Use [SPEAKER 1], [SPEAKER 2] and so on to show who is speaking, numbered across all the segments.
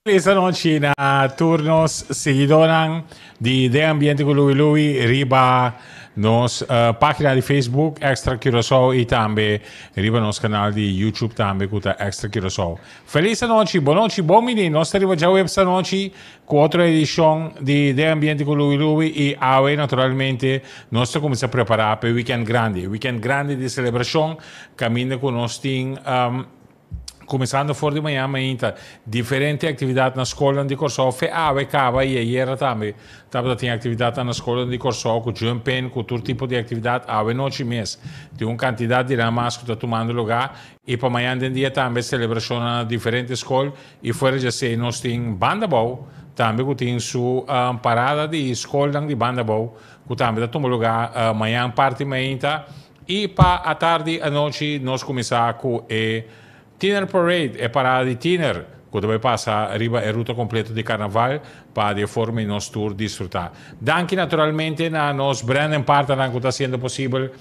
[SPEAKER 1] Questa na turnos seguidoran di De Ambiente con lui riba nos página di Facebook Extra Curaçao e também riba nos canal di YouTube também com Extra Curaçao. Feliz noite, boa noite, bom menino. Nós arriba já esta noite com outra edição de De Ambiente com lui e agora naturalmente nós começamos a preparar para o weekend grande de celebração, caminho com nós tem começando fora de manhã, ainda diferente atividade na escola de Corsol. Fe ave cava e ieri também tinha atividade na escola de Corsol com jumping, com todo tipo de atividade ave noite mês. Tem uma quantidade de ramas que está tomando lugar e para amanhã de dia também celebração na diferentes escolas e fora já sei nós tem banda boa também que tem sua parada de escola de banda boa que também está tomando lugar amanhã parte ainda e para a tarde a noite nós começar com Tiner Parade é parada de Tiner, quando vai passar arriba a ruta completa de carnaval para de forma em nosso tour desfrutar. Danke naturalmente na nos brand partner que está sendo possível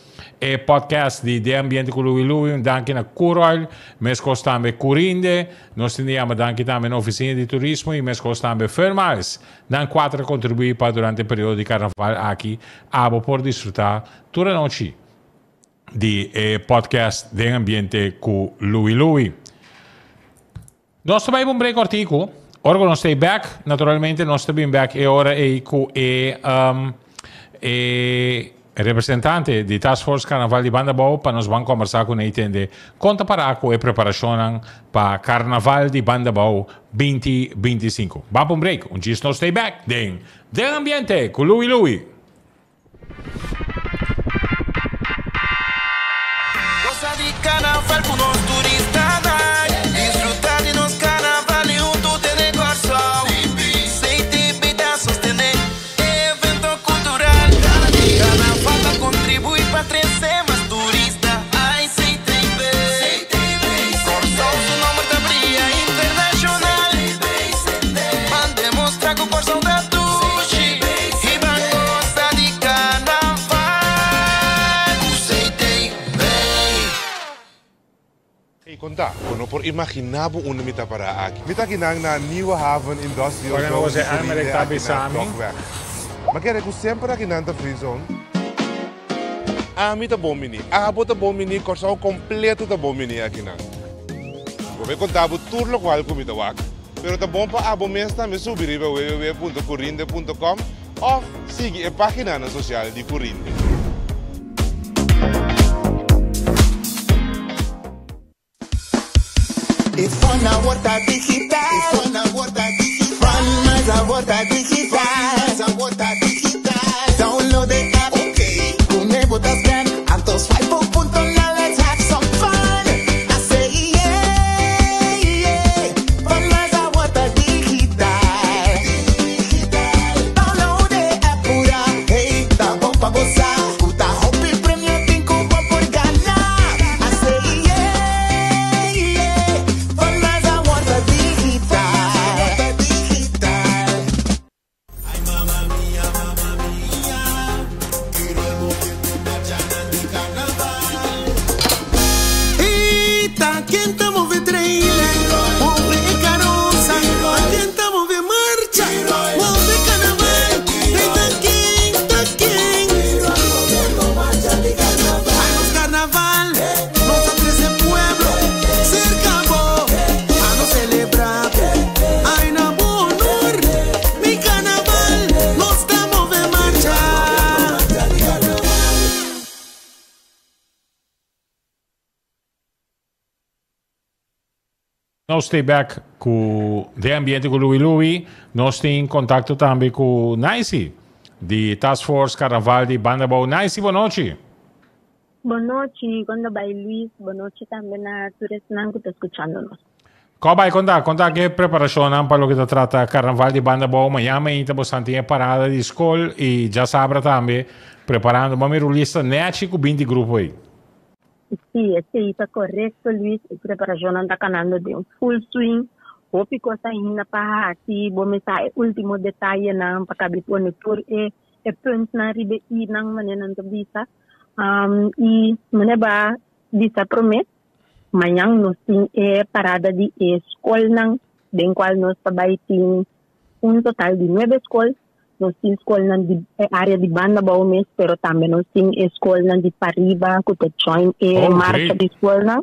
[SPEAKER 1] é podcast de Ambiente com Lui, danke na Curol, mas também Curinde, nós temos danke também na oficina de turismo e mas também Fermais, dan quatro contribuir para durante o período de carnaval aqui, abo por desfrutar toda a noite di podcast de Ambiente con lui. Nós também vamos break artigo. Ora nós stay back, naturalmente nós estamos back e ora é com representante di Task Force Carnaval di Bandabou para nós vamos conversar com ele entender conta para a preparação para Carnaval di Bandabou 2025. Vamos break, nós stay back de Ambiente con lui.
[SPEAKER 2] De carnaval com nós turistas, desfrutar de nos carnaval e junto tem Corsol. Sem te dar sostener evento cultural. Carnaval para contribuir para crescer mais turista. Ai, sem TV. Corsol, seu nome da brilha internacional. Van demonstrar que o Corsol da Tuxi e van gostar de carnaval.
[SPEAKER 3] Conta, quando por imaginavo una mita para aqui. Mita kinang na Nieuwe Haven Industrial
[SPEAKER 1] Zone. Quando você americano besame.
[SPEAKER 3] Mas quero que sempre aqui na free zone. Mita bom mini. Bota bom mini, Corsol completo da bom mini aqui na. Vou contar o tour local com mita wak. Pero tá bom para abo mês também subir para www.corrinde.com ou siga a página social de Corrinde.
[SPEAKER 2] Fun na Horta Digital. Fun mais a Horta Digital. Download the app. Okay. Con Evo das Gan. Antos 5.0. Let's have some fun. I say yeah. Fun mais a Horta Digital. Download the app pura. Hey, tá bom pra gozar. Escuta Hopi Premier tem como por ganhar. I say yeah. Fun mais a Horta Digital. Ay, mamma mia. Quiero el movimiento marchando de carnaval. Eita, quem estamos vendo trailer? Move caroça. Aqui estamos vendo marcha. Move carnaval. Eita, quem? Ay, nos carnaval. Nos atrece pueblo. Cerca vos. A nos celebrar. Ay, na bom honor. Mi carnaval. Nos estamos vendo marcha.
[SPEAKER 1] Nós stay back com De Ambiente com lui. Nós temos contato também com Nice, de Task Force Carnaval de Bandabou. Nice, boa noite.
[SPEAKER 4] Boa noite, quando vai Luiz, boa noite também na Turesnan que está escutando-nos.
[SPEAKER 1] Como vai contar que preparação para o que trata Carnaval de Bandabou, amanhã ainda bastante parada de escola e já sabe também preparando uma lista net com 20 grupos aí.
[SPEAKER 4] Sim, está correto, Luiz. A preparação está canando de um full swing. O pico está indo para aqui, vamos começar o último detalhe para caber no tour e ponto na ribe e na maneira de vista. E me ba disa promet, manhã nós tem parada de escola, não, bem qual nós trabalhamos total de 9 escolas. Nós temos escola de área de banda baumes, pero também nós temos escola de Pariba, que te join marcha de escola,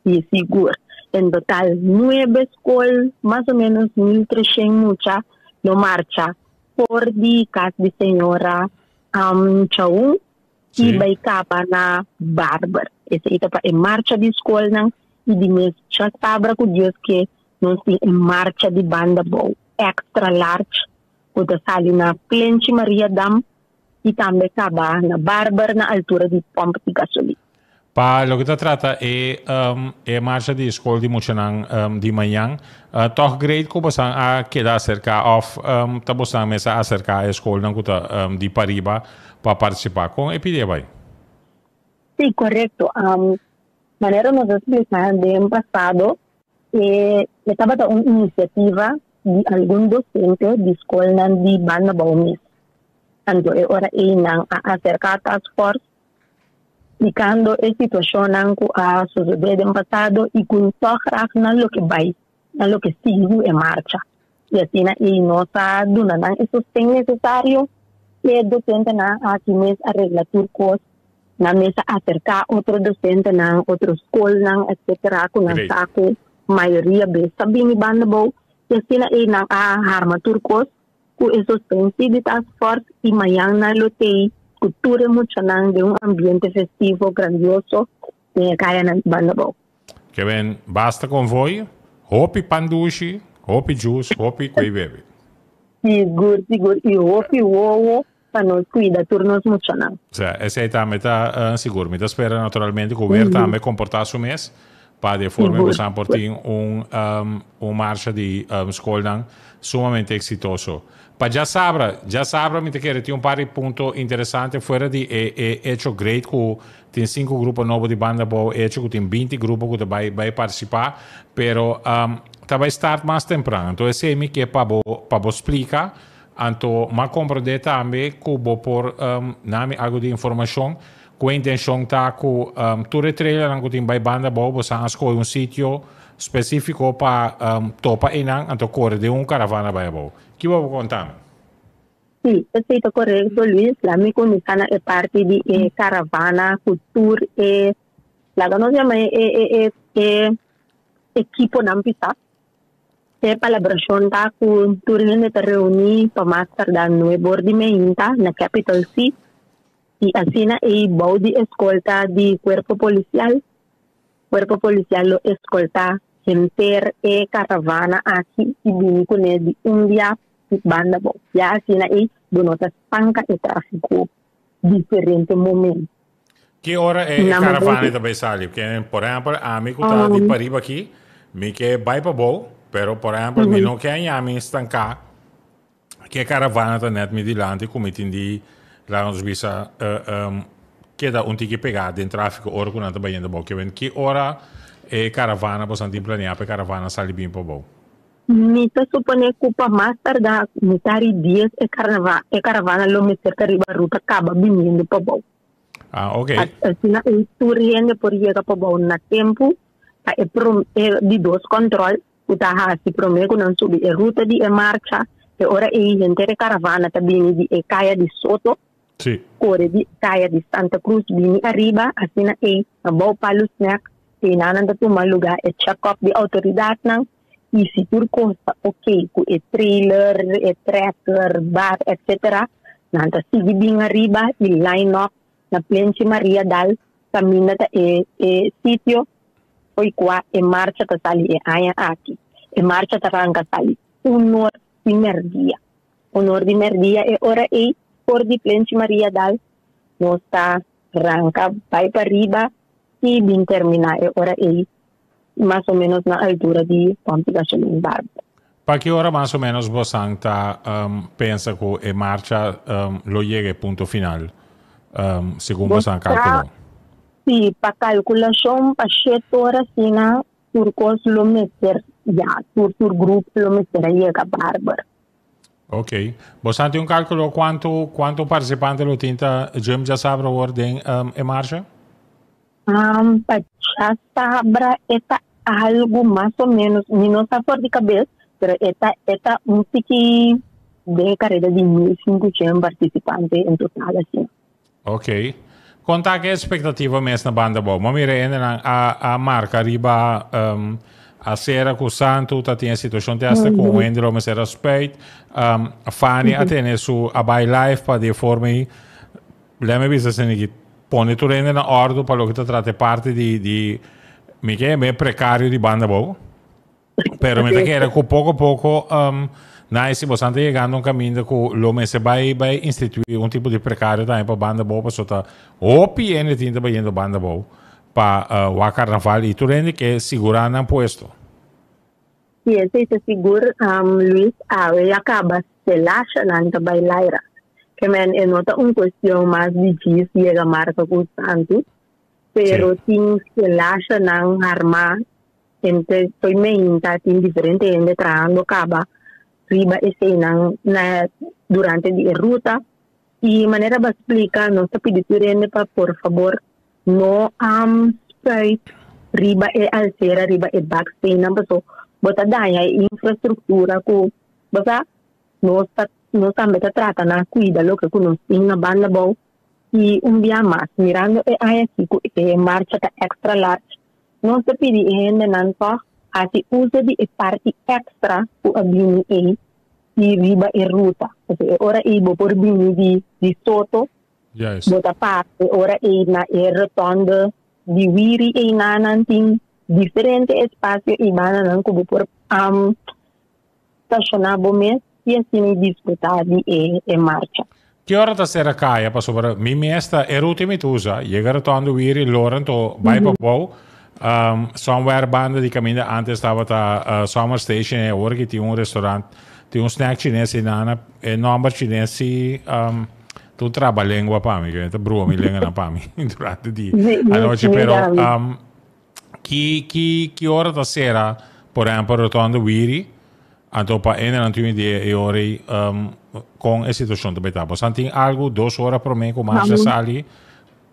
[SPEAKER 4] e seguro. En total, 9 escolas, mais ou menos 1.300 mucha, no marcha por de casa de senhora Chaung, e vai capa na Barber. Essa é a marcha de escola, não, e de mês, já sabra com Deus que nós temos marcha de banda bau, extra large, o da sali na Plenty Maria Dam e também acaba na Barber na altura de pompa de gasolina.
[SPEAKER 1] Para o que se trata é marcha de escola de Muchanang de manhã, toch grade que você a queda cerca of tá você mesa acerca a escola de Pariba para participar com epidemia.
[SPEAKER 4] Sim, correto. Maneira nos explicar de ano passado estava uma iniciativa de algum docente de escola de banda baumes. Então, agora nang acerca a task force e quando a situação que a sucedeu no passado e com tocar na lo que vai, na lo que sigue em marcha. E assim, e nossa duna não é necessário que o docente na aqui mesmo arregla turcos na mesa acercar outro docente na outra escola, etc. Com a saco maioria bem sabem banda bau. E assim, e na arma turcos com esses princípios de task force e manhã na lotei cultura emocional de ambiente festivo grandioso em caia na banda bau.
[SPEAKER 1] Que bem, basta com voi, hopi pandushi, hopi juice, hopi coi bebe.
[SPEAKER 4] Seguro, e hopi uovo para nós cuidar turnos emocional.
[SPEAKER 1] Essa é também tá seguro, me espera naturalmente que o governo também comportar-se mês para de forma que você portem marcha de escola sumamente exitoso. Para já sabe, me te quero ter par de ponto interessante fora de hecho great que tem 5 grupos novos de banda boa, hecho que tem 20 grupos que vai participar, pero vai start mais temprano. Então esse é me que para explicar, então mas compreender também que vou por nome algo de informação, com a intenção tá que todo trailer que tem vai banda boa, você escolhe sítio específico para topa inang, então corre de caravana vai boa. Que vou contar?
[SPEAKER 4] Sim, está correto, Luis. A minha comissão é parte de caravana, cultura e lá que nós chamamos equipo não pisa. É colaboração da cultura que reúne para master da Nuevo de Meinta na Capital City e assim é bom de escolta de corpo policial lo escolta gente e caravana aqui e vincula de dia banda bom. Já assim aí, do nossa panca e tráfico diferente momento.
[SPEAKER 1] Que hora é a caravana também sai? Porque, por exemplo, a mim que está de Pariba aqui, me que vai para bom, pero por exemplo, me não quer a mim estancar que a caravana está net me dilante, como entendi, lá nos visa que dá tique pegado em tráfico, hora que não está bem bom. Que hora é caravana, você tem planear para a caravana sair bem para bom?
[SPEAKER 4] Mita supone kupa master da mitari dias caravana lo meter riba ruta acaba vindo pa bau.
[SPEAKER 1] Ok.
[SPEAKER 4] Assim a turiende por chega pa bau na tempo di dos control uta si promego não subir a ruta de marcha e ora gente caravana também de caia de Soto.
[SPEAKER 1] Sì.
[SPEAKER 4] Ore di caia di Santa Cruz bini arriba assim a bau palos snack e nananda tu maluga e check up di autoridade nang e se turco ok com o trailer, o tracker, bar, etc. Nanta sigue bem arriba e line up na Plenty Maria Dal caminha sítio foi qua e marcha ta sali e aia aqui e marcha ta ranca sali un'ora di merdia e ora e por di Plenty Maria Dal non sta ranca vai para arriba e bem termina e ora e mais ou menos na altura de pompa de gasolina Barber.
[SPEAKER 1] Para que hora mais ou menos você pensa que a marcha lo llegue punto final, segundo você calculou?
[SPEAKER 4] Sim, para calculação, para 7 horas, turcos lo meter, já, tur grupo lo meter a llegar a Barber.
[SPEAKER 1] Ok. Vos hanno un calcolo quanto partecipanti lo tinta Jim già sabrà orden e marcha?
[SPEAKER 4] Pachasabra eta algo más o menos, ni no está por de cabeza, pero eta un tiki de carrera de 1.500 participantes en total assim.
[SPEAKER 1] Ok. Conta che aspettativa mes na banda bo. Ma mi rende a marca riba a sera con Santo tati in situazione testa con Wendelo me sera speit Fanny a tenere su a by life pa di forme lei mi visa se ne pone tu rende na ordo pa lo che tratta parte di mi che è precario di banda bo. Pero me che era con poco nice, você está chegando a um caminho que o mês vai instituir um tipo de precário também para banda boa, para soltar o PN tinta para indo banda boa para o carnaval e tudo que é segurar no posto.
[SPEAKER 4] E esse é seguro, Luís, acaba se laxa nanta bailaira. Que men é nota questão mais difícil chega a marca com tanto, pero tem se laxa não armar entre foi meio tem diferente entre trabalhando acaba riba escena durante a ruta e maneira para explicar nossa peditura para por favor no spray riba e alcera riba e backstage não passou bota daí a infraestrutura com basta nós também trata na cuida lo que nós tem na banda bom e dia mais mirando e aí aqui que marcha tá extra large nós pedi ainda não só assim usa de parte extra o abini e riba e ruta. Ora ibo por bini di soto, bota parte, ora na rotonda di wiri e nananting differente espaço e bana não como por stacionabo mes e assim disputar e marcha.
[SPEAKER 1] Que hora da sera caia para sobre mi mesta e ruta mi tusa, chega rotonda wiri Lorenzo vai para bom. Somewhere banda di cammino antes stava a Summer Station e ora che tinha un ristorante tinha un snack cinese nana e number cinese tu traba lingua pa mi che bruo mi lingua na pa mi durante di a noce però chi ora da sera por esempio rotondo wiri anto pa en antimi di ore con e situazione de betabo santi algo 2 ore per me con marcia sali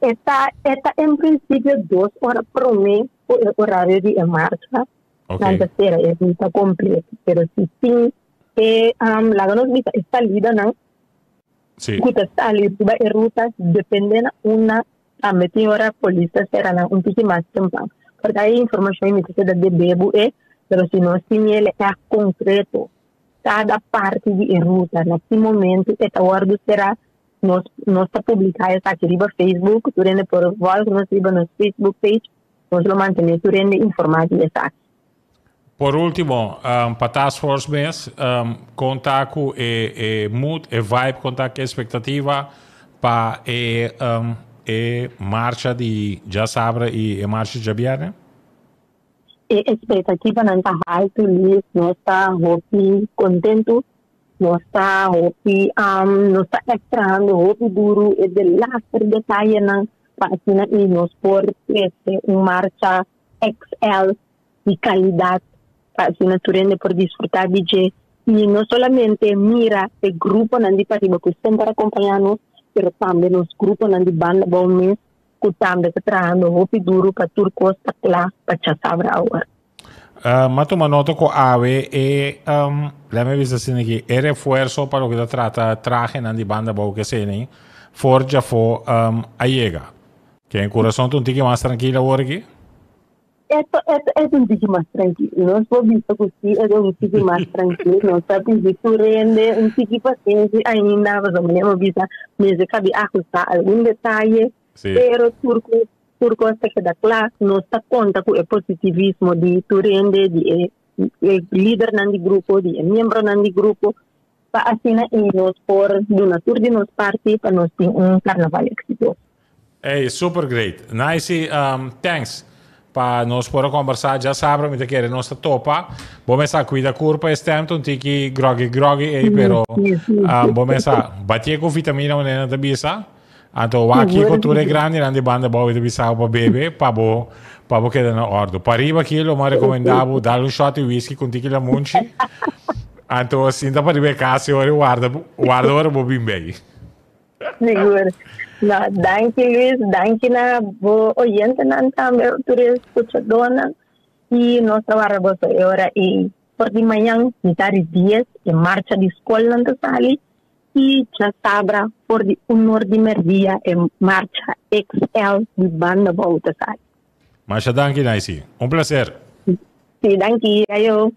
[SPEAKER 4] Está en principio 2 horas por mes por el horario de marcha. La tercera es vista completa, pero si sí, la ganas vista está salida, ¿no?
[SPEAKER 1] Sí.
[SPEAKER 4] Cuando está salida de rutas, depende de una media hora polícia será un poco más temprano. Porque hay información que se da de bebo, pero si no tiene el concreto, cada parte de ruta, en este momento, esta hora será nós publicar essa aqui no Facebook, durante por volta nós no Facebook page, nós lo mantemos durante informado essa.
[SPEAKER 1] Por último, para Task Force mês, contar com mood e vibe, contar com expectativa para marcha de já sabe e marcha de Jabiane?
[SPEAKER 4] E expectativa não está alta, nós está contento. Nós está extraindo duro e de laser detalhe na página e nós por marcha XL de qualidade página turende por desfrutar de e não somente mira o grupo não de partida que sempre acompanhando, pero também nos grupos não de banda bom mês que também está trabalhando duro para turcos para sabra agora.
[SPEAKER 1] Ma tu noto con AVE e la mia vista è che il refuerzo per lo che tratta traje di banda bow che sei forgia fo a llega che in corazón tu un tiki más tranquila ora che
[SPEAKER 4] esto es un tiki más tranquilo no es visto così es un tiki más tranquilo non sappi di tu rende un tiki pazienza ainda vas a manera vista mese cabi ajustar algún detalle pero turco hasta que da classe não está conta com o positivismo de turende de líder nandi grupo de membro nandi grupo para assim nós por uma tour de nos parte para nós ter carnaval exitoso.
[SPEAKER 1] Hey, super great, nice, thanks. Para nós poder conversar já sabe me que nossa topa vou começar cuida curva este tempo um tiki groggy pero vou começar bater com vitamina na da bisa. Anto aqui cultura grande nandi banda boa de bisao para bebe para que na ordo. Para riba aquilo me recomendavo dar um shot de whisky com tequila munchi. Então, assim, dá para ver caso eu guarda agora vou bem bem.
[SPEAKER 4] Seguro. Na, danke Luis, danke na bo oyente na também turis escuchadona e nós trabalhamos agora e por de manhã militares dias em marcha de escola na sali e já sabra por de honor de merdia em marcha XL de banda volta sali.
[SPEAKER 1] Mas danke, Naisi. Prazer.
[SPEAKER 4] Sim, danke.
[SPEAKER 1] Ayo.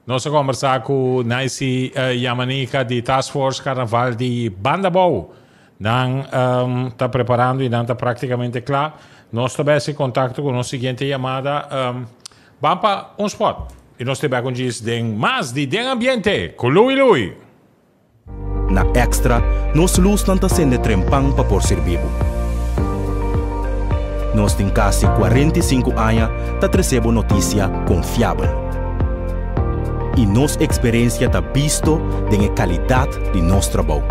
[SPEAKER 1] Nós vamos conversar com Naisi Yamanika de Task Force Carnaval de Bandabou. Não está preparando e não está praticamente claro. Nós estamos em contato com a seguinte chamada. Vamos para um spot. E nós estamos com mais de Den Ambiente com Lui.
[SPEAKER 5] Na Extra, nós luz não está sendo trempang para por ser vivo. Nós temos quase 45 anos para receber notícia confiável. E nossa experiência está visto da qualidade de nosso trabalho.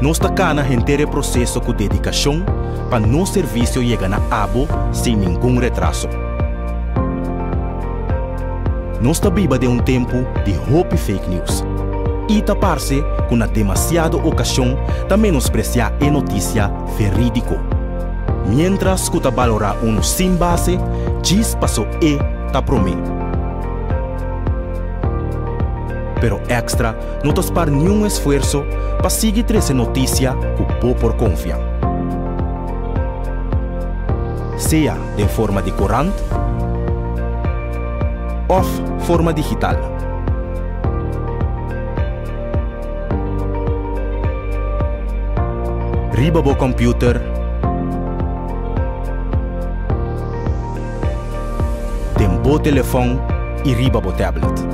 [SPEAKER 5] Nós estamos no processo com dedicação para nosso serviço chegar na abo sem nenhum retraso. Nós estamos vivendo tempo de hope fake news. E taparse com a demasiada ocasião de menospreciar a notícia verídico. Mientras que valorar sem base, diz passou e ta prometo. Pero Extra não te para nenhum esforço para seguir essa notícia que pô por confiar. Seja em forma de corante ou forma digital. Riba bo computer, tem bo telefone e riba bo tablet.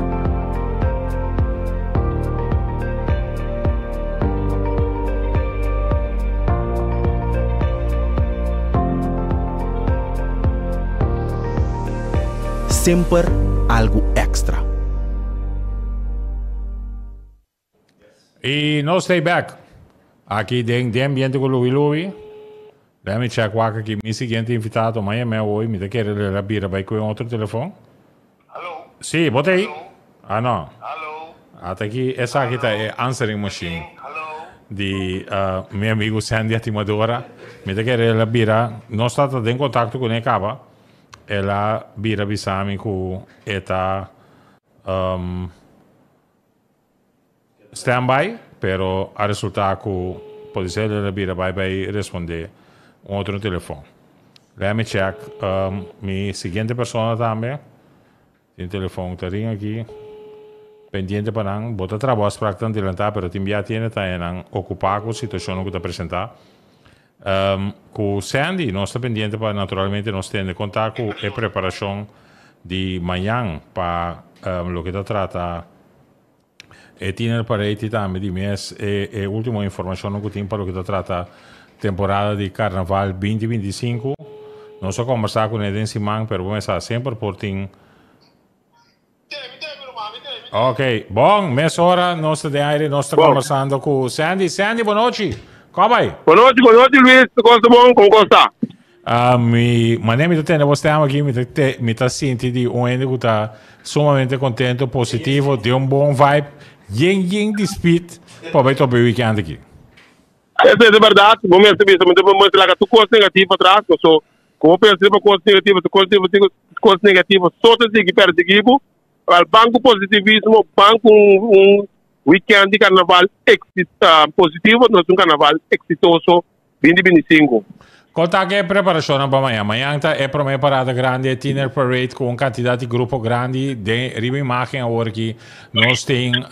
[SPEAKER 5] Sempre algo extra.
[SPEAKER 1] E nós estamos back. Aqui dentro de ambiente com Lui. Deixa-me checar aqui. Meu seguinte invitado amanhã hoje. Me quer ler a bira vai com outro telefone.
[SPEAKER 6] Alô?
[SPEAKER 1] Sim, bota aí.
[SPEAKER 6] Alô?
[SPEAKER 1] Ah, não.
[SPEAKER 6] Alô?
[SPEAKER 1] Até aqui, essa aqui tá é answering machine.
[SPEAKER 6] Alô?
[SPEAKER 1] De meu amigo Sandy Atimadora. Me quer ler a bira. Nós estamos em contato com ele acaba. Ela bira bisami ku eta standby, pero a resultado ku pode ser ela bira vai responder outro telefone. Let me check mi seguinte pessoa também. Tem telefone que ring aqui. Pendiente para não botar trabalho para que adiantar, pero timbia tiene tá en ocupar com a situação que está apresentar. Com Sandy, nós estamos pendientes para, naturalmente, nós temos contato com a preparação de manhã para o que trata e tiene parede também de mês e a última informação que tem para o que trata temporada de Carnaval 2025. Nós vamos conversar com ele em semana, mas vamos começar sempre por ter. Ok, bom, meia hora, nós estamos conversando com Sandy. Sandy, boa noite. Como vai?
[SPEAKER 7] Boa noite, Luiz. Gosto bom? Como está?
[SPEAKER 1] Mané me está você aqui, me está sentindo um ende que está sumamente contente, positivo, de um bom vibe, yen de speed, para ver todo o weekend aqui.
[SPEAKER 7] Essa é verdade. Vamos receber também, vamos lá que tu coisa negativa atrás, eu como pensa para coisa negativa, só te seguir perto de equipo, o banco positivismo, banco weekend de carnaval positivo, nós carnaval exitoso 2025.
[SPEAKER 1] Conta que preparação para amanhã. Amanhã é para uma parada grande, Tiner Parade com quantidade de grupo grande de riba imagem agora que nós temos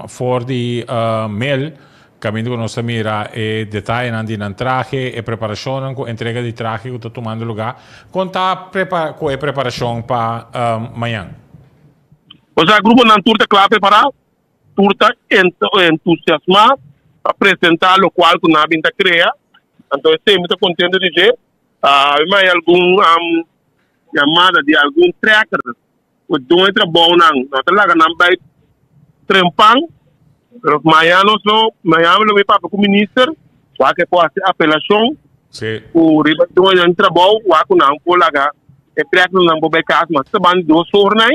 [SPEAKER 1] for de mail, caminho que nós mira e detalhe na traje e preparação com entrega de traje que está tomando lugar. Conta com a preparação para amanhã.
[SPEAKER 7] O sea, grupo não turta claro preparado. Turta entusiasmado para apresentar o qual que nós vamos criar. Então, estou muito contente de dizer. Mas alguma chamada de algum tracker, o dono é bom, não está lá, não vai trempar. Mas amanhã nós vamos para o ministro, que pode ser apelação. O ribatão é trabalho, o que não pode lá, é tracker não pode caso, mas também 2 horas,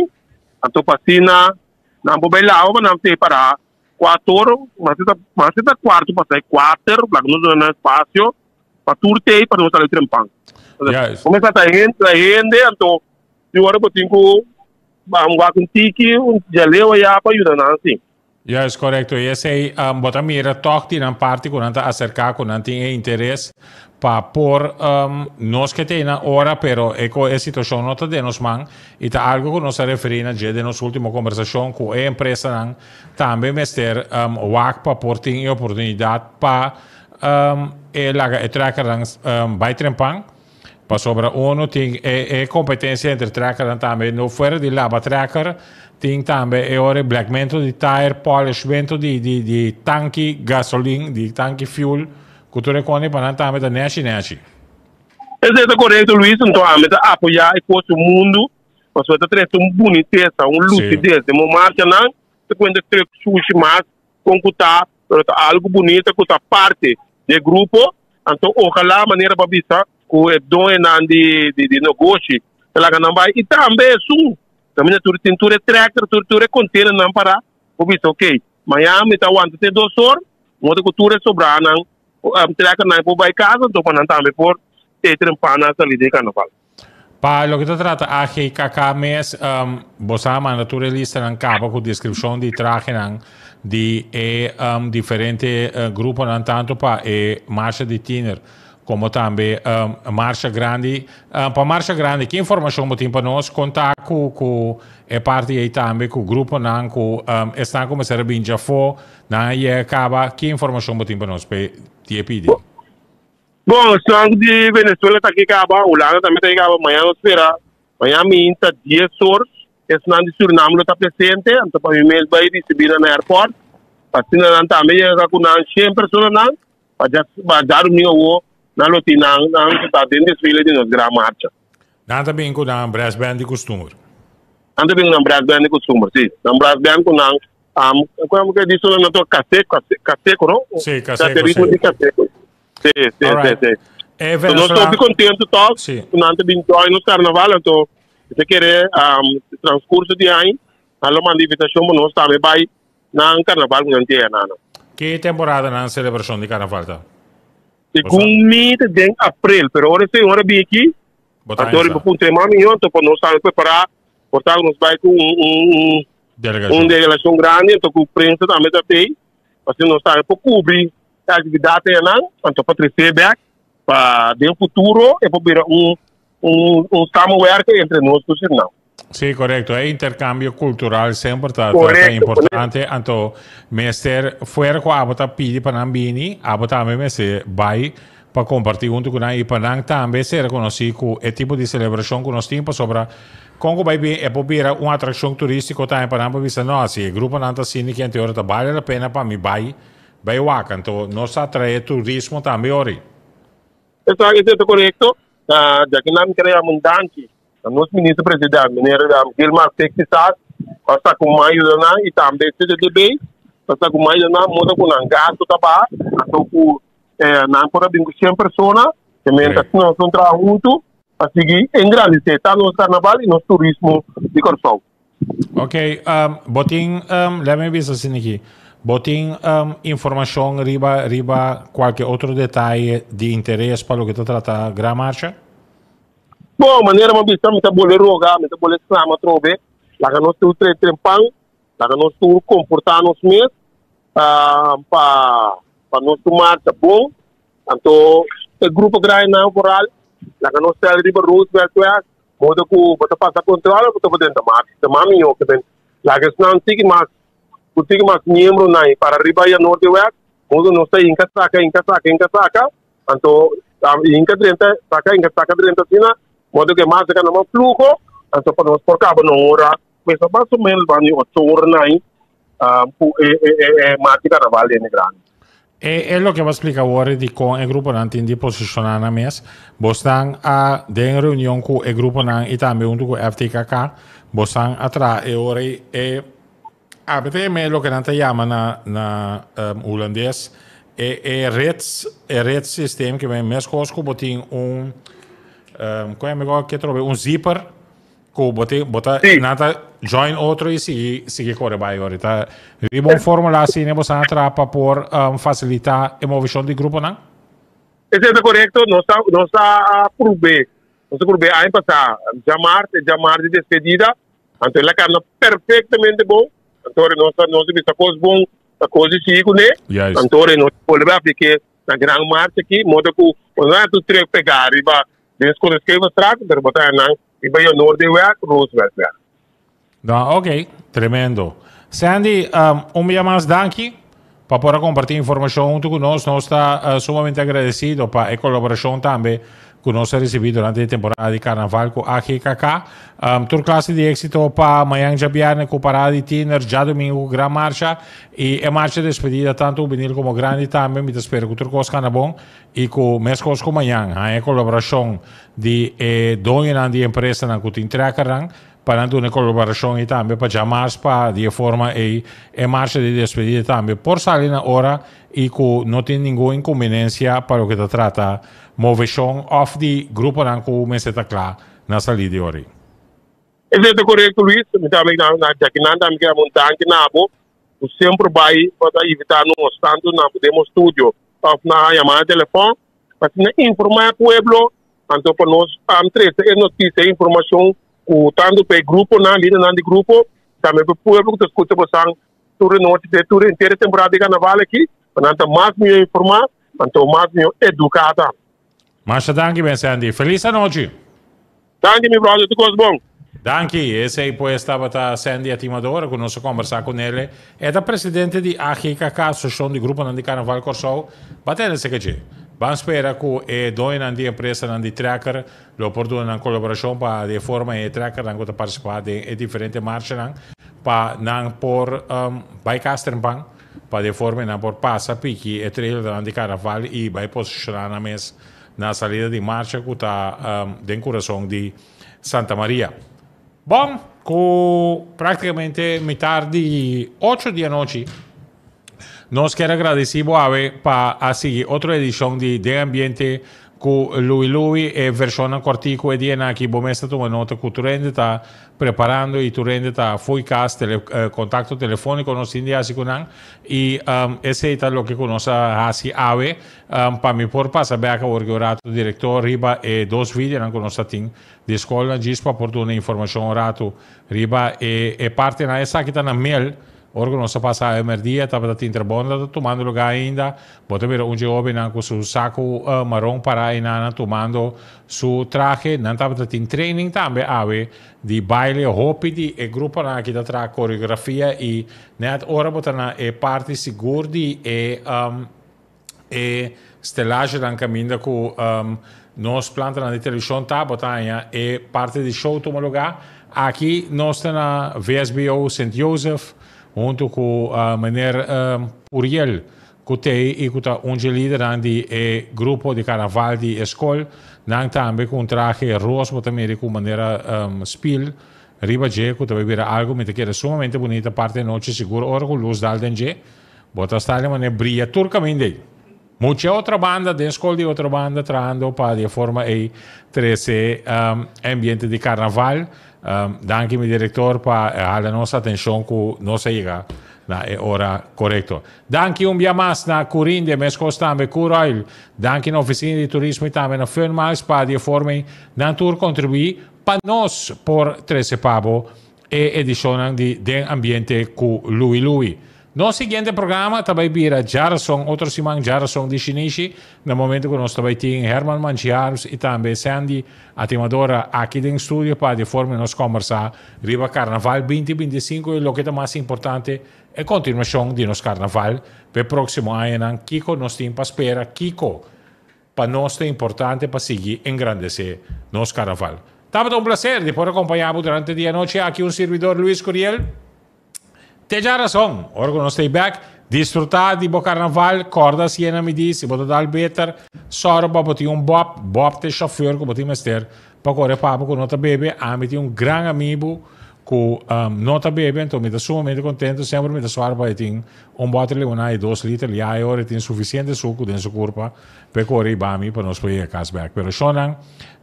[SPEAKER 7] Então, passina, não vou bailar, mas não sei para 4, mas está quarto, passei 4, para nós não espaço, para turtei, para nós sair trempang.
[SPEAKER 1] Yes.
[SPEAKER 7] Começa a rende, então, se agora eu tenho um tiki, já leu aí para ajudar, não assim.
[SPEAKER 1] Yes, correcto. E esse bota mira toque na parte quando anda acercar quando anda tem interesse para por nós que tem na hora, pero eco é situação nota de nos man e tá algo que nós referina já de nossa última conversação com a empresa nan também mester wak para por ter oportunidade para tracker by trempang para sobra uno tem competência entre tracker também no fora de lava tracker tem também é hora blackmento de tire polishmento de tanque gasolina de tanque fuel cultura cone para também da neshi.
[SPEAKER 7] Isso é correto, Luiz. Então, a meta apoiar e pôr o mundo, mas você traz boniteza, lucidez, de uma marcha não, você quando você sushi mais, concutar, algo bonito, que está parte do grupo, então, ojalá a maneira para bisa, que é dona de negócio, ela não vai, e também também a tintura é tractor, tintura é container, não para, para bisa, ok, Miami está aguantando ter 2 horas, modo cultura é sobrar, não, tractor não é para vai casa, então, para não também por, trempana salida de carnaval.
[SPEAKER 1] Para o que se trata aqui cada mês, você naturalista não acaba com descrição de traje de diferentes grupos não tanto para marcha de tiner como também marcha grande. Para marcha grande, que informação você tem para nós? Contar com a parte aí também com o grupo não com está começando a vir já for, não e acaba que informação você tem para nós para te pedir.
[SPEAKER 7] Bom, o sangue de Venezuela está aqui, acaba, o Holanda também está aqui, acaba, amanhã não espera, amanhã me está 10 horas, esse não de Suriname está presente, então para mim mesmo vai receber no aeroporto, assim não também é com 100 pessoas não, para dar o meu na lotina, não está dentro da desfile de nossa grande marcha.
[SPEAKER 1] Não também com o brass band de costume.
[SPEAKER 7] Não também com o brass band de costume, sim, o brass band com como que diz o nome do caseco, não?
[SPEAKER 1] Sim, caseco.
[SPEAKER 7] Sim. Então, nós estamos contentes, nós também estamos no carnaval, então, se querer, transcurso de ano, a invitação para nós também vai no carnaval com a gente.
[SPEAKER 1] Que temporada na celebração de carnaval?
[SPEAKER 7] Segundo mês de abril, mas agora sim, agora vem aqui, agora eu vou ter mais milhão, então, nós estamos preparados, portanto, nós vamos com uma delegação grande, então, com o prensa também está aí, assim, nós estamos para cobrir a atividade então para receber para no futuro e para virar samuel entre nós dos irmãos.
[SPEAKER 1] Sim, correto. É intercâmbio cultural sempre está importante. Então, mestre fora com a bota pedi para não vir, a bota também mestre vai para compartilhar junto com nós e para não também ser reconhecido com o tipo de celebração que nós temos sobre como vai vir é para virar uma atração turística também para não ver nós se o grupo não está assim que a hora vale a pena para mim vai waka, então nós atrai turismo também ori.
[SPEAKER 7] Isso é correto. Já que nós queremos mudança, nosso ministro-presidente, ministro Gilmar Texas, está com mais e também CDB, está com mais muda com um gasto também, então não pode vir com 100 pessoas, também nós estamos trabalhando juntos, para seguir engrandecer no carnaval e no turismo de Corsol.
[SPEAKER 1] Ok, botin, let-me ver assim aqui. Botin informação riba qualquer outro detalhe de interesse para o que trata a Gran Marcha?
[SPEAKER 7] Bom, maneira uma vista, me boleh rogar, me boleh slama trobe, lá que nós temos trempang, lá que nós temos comportar nos mesmos, para nós marcha bom, então o grupo grande na rural, lá que nós temos riba Roosevelt, modo que você passa controle, você pode entrar mais, também eu que tem, lá que não tem mais Kutik mas membro nai para riba ya norte west, modo não sei inka saka, anto inka drenta sina, modo que mais que não flujo, anto para nós por cabo não ora, mas mais ou menos bani 8 horas nai, mati carnaval de grande.
[SPEAKER 1] É o que vai explicar agora de com o grupo não tem de posicionar na mesa, bostan a de reunião com o grupo não e também junto com o FTKK, bostan atrás e ora ABTM é o que a gente chama na holandês é rede sistema que vem mais coisas como tem como é melhor que trobe zipper que bota
[SPEAKER 7] Sì.
[SPEAKER 1] nata join outro e sigue corre vai ahorita. Ribon fórmula assim, né, você atrapa por facilitar a movição do grupo, não?
[SPEAKER 7] Isso é correto, nós está por B. Nós por B, aí passar, chamar de despedida, então ela carna perfeitamente bom, então nós vista coisa bom, a coisa sigo, né?
[SPEAKER 1] Yes.
[SPEAKER 7] Então nós podemos porque na grande marcha aqui, modo que não é tudo treino pegar, riba, desde quando escreve a estrada, pero botar na, riba eu norte werk, Roosevelt werk.
[SPEAKER 1] Não, ok, tremendo. Sandy, dia mais danke para poder compartilhar informação junto conosco. Nós está sumamente agradecido para a colaboração também que nós recebemos durante a temporada de Carnaval com a AGKK. Toda classe de êxito para amanhã já viernes com parada de Tiner, já domingo com Gran Marcha e a marcha de despedida tanto o vinil como o grande também. Me espero que tudo coisa bom e com mais coisas como amanhã. A colaboração de dono de empresa na que tem tracker para uma colaboração e também para chamar para de forma a marcha de despedida também por sair na hora e que não tem nenhuma inconveniência para o que se trata movição of the grupo não que o meseta claro na saída de hora.
[SPEAKER 7] Isso é correto, Luiz. Me também na Jaquinan também que a montanha que nabo, o sempre vai para evitar nós tanto na podemos estúdio, na chamada telefone, para informar o pueblo, então para nós trazer notícia, informação o tanto para o grupo, na linha de grupo, também para o povo que escuta você, toda noite, toda inteira temporada de carnaval aqui, para mais me informar, então mais me educar.
[SPEAKER 1] Mas danke, bem, Sandy. Feliz noite.
[SPEAKER 7] Danke, meu brother, tudo bom.
[SPEAKER 1] Danke. Esse aí poi estava Sandy Atimadora, que nós conversar com ele. É da presidente de AGKK, Associação de Grupo de Carnaval Corsol. Batendo esse que vamos esperar que a dona de empresa de tracker lo portam na colaboração para de forma a tracker não que participar de diferentes marchas para não por bycaster para de forma não por passa pique e trailer de carnaval e vai posicionar na mesa na saída de marcha que está dentro do coração de Santa Maria. Bom, com praticamente metade de 8 da noite. Nós quero agradecer para seguir outra edição de Ambiente com Louis e versão cortico e DNA aqui. Bom, está tomando nota que o Turende está preparando e Turende está forecast, contato telefônico nos indias e esse é o que conosco assim ave para me por passar bem porque o rato diretor riba e dois vídeos não conosco tem de escola diz para por uma informação rato riba e parte na essa que está na mail. Ora non sa passa a merdia, estava interbondo, tomando lugar ainda, bota ver um jovem com seu saco marrom para inana tomando seu traje, não estava em training também, ave de baile, hopi de grupo na que tra coreografia e net ora bota na parte segura de stelagem na caminho com nós planta na televisão tá botando e parte de show toma lugar. Aqui nós está na VSBO St. Joseph junto com a maneira Uriel, que tem e que está líder de grupo de carnaval de escola, não também com traje rosa, mas também com maneira spill, riba je, que também vira algo que é sumamente bonita, parte da noite seguro, ora com luz da aldenje, bota estar de maneira brilha turcamente. Muita outra banda, de escola de outra banda, trazendo para de forma a 13 ambiente de carnaval. Danke meu diretor para a nossa atenção que nós chega na hora correta. Danke dia mais na Corinde, mas também Curail. Danke na oficina de turismo e também na Fernmals para de forma a tour contribuir para nós por 13 pavo e edição de ambiente com Louis. No seguinte programa também vira Jarason, outro simão Jarason de Shinichi, no momento que nós também temos Herman Manchiaros e também Sandy Atimadora aqui no estúdio para de forma nós conversar riba Carnaval 2025 e o que é mais importante é a continuação de nosso Carnaval para o próximo ano. Kiko nós temos para esperar, Kiko para nós é importante para seguir engrandecer nosso Carnaval. Estava um prazer de poder acompanhar durante o dia e noite aqui um servidor Luiz Curiel. Te já razão, ora que nós estamos back, desfrutar de bo carnaval, corda siena me disse, botar dal better, soro para botar bob te chauffeur que botar master, para correr papo com outra bebê, a mim um grande amigo que nota bebe, então me está sumamente contente, sempre me está suave para ter bottle de 2 litros, e aí ora tem suficiente suco dentro do corpo para correr bami para nós poder cashback. Pero sonan,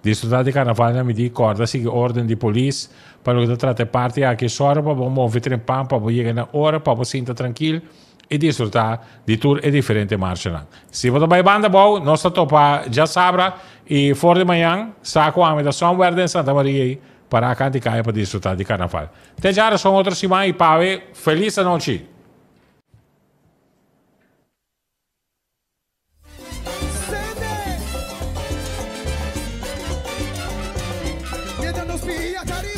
[SPEAKER 1] disfrutar de carnaval na medida corda, sigue ordem de polícia, para que trate parte aqui sora, para vamos ver em pam, para chegar na hora, para você sentar tranquilo, e disfrutar de tour e diferente marcha. Se você vai banda boa, nós topa já sabra, e fora de manhã, saco a da somewhere em Santa Maria, para a canticaia para disfrutar de carnaval. Até já, são outras semanas e pave, feliz noite.
[SPEAKER 6] Mientras nos pilla cariño.